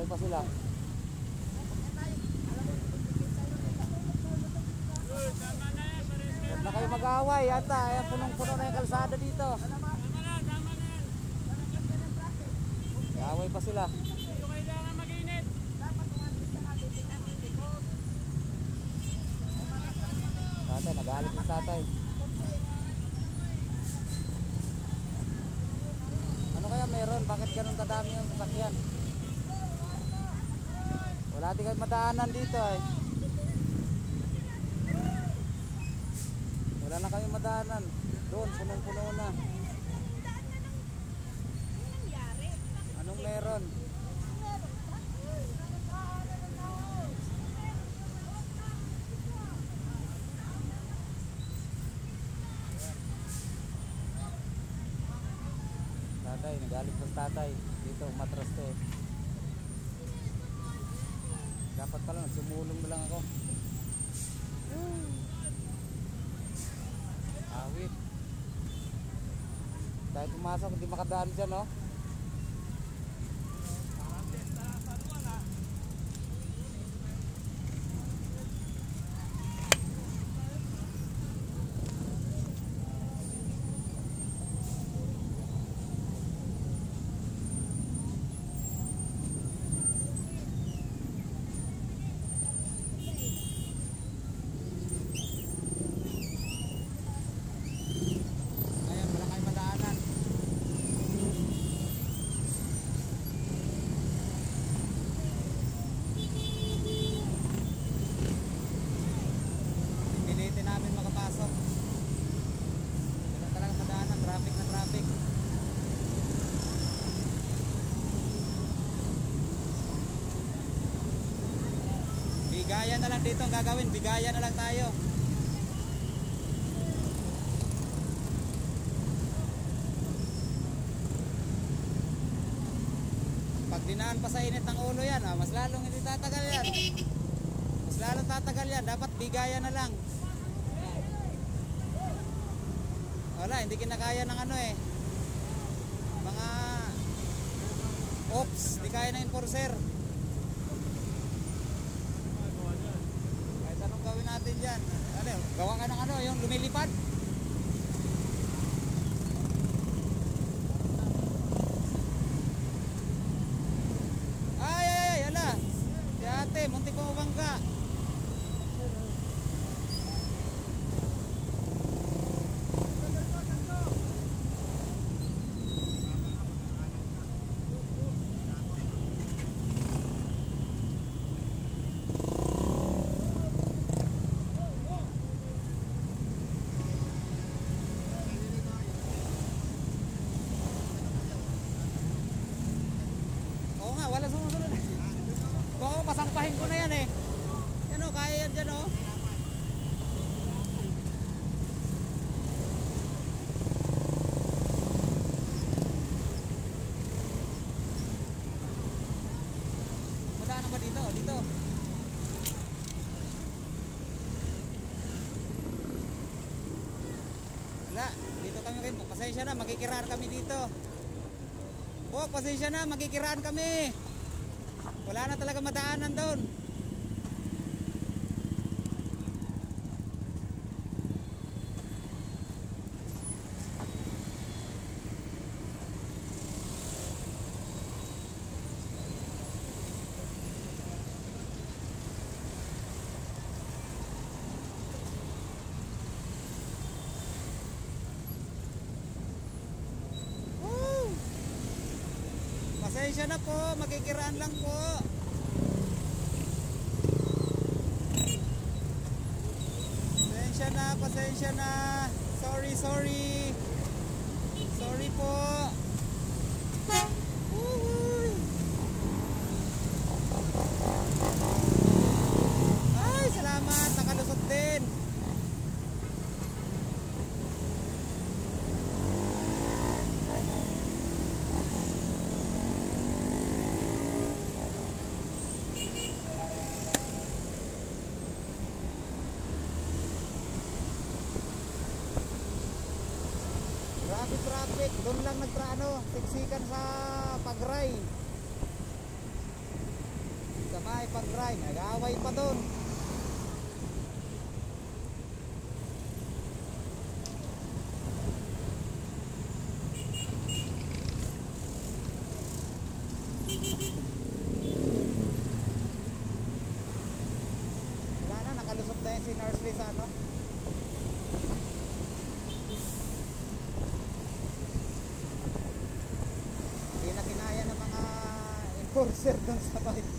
pa sila. Huwag na kayo mag-away yata. Ayan, punong-puno na yung kalsada dito. Away pa sila. Tatay, nagalit yung tatay. Ano kaya meron? Bakit ganun kadami yung sasakyan? Wala din kayo madaanan dito eh. Wala na kayo madaanan. Doon, punong-puno na. Anong meron? Tatay, nagalit pa tatay. Dito, umatras to eh. Dapat pala, nagsumulong na lang ako. Awit. Dahil pumasok, hindi makadaan dyan, no? Bigayan na lang dito ang gagawin, bigayan na lang tayo. Pag dinaan pa sa init ng ulo yan, mas lalong hindi tatagal yan. Mas lalong tatagal yan, dapat bigayan na lang. Wala, hindi kinakaya ng ano eh. Mga ops, hindi kaya ng enforcer. Gawin natin dyan. Ano, gawa ka ng ano, yung lumilipad. Ay, ala. Si ate, muntik pa mabangga. Wala sumusunod. Kung pasampahin ko na yan eh. Yan o, kaya yan dyan o. Madaan na ba dito? Dito. Wala, dito kami rin. Pasensya na, makikiraan kami dito. Oh, pasensya na, makikiraan kami. Wala na talaga madaanan doon. Pasensya na po, makikiraan lang po. Pasensya na. Sorry. Sorry po. Ay, salamat. Nakalusot din. Traffic, doon lang siksikan sa Pagray. Ray, nag-aaway pa doon. Wala na, nakalusot na yun si Narsley sa ano. Hindi na kinaya ng mga enforcer doon sa bike.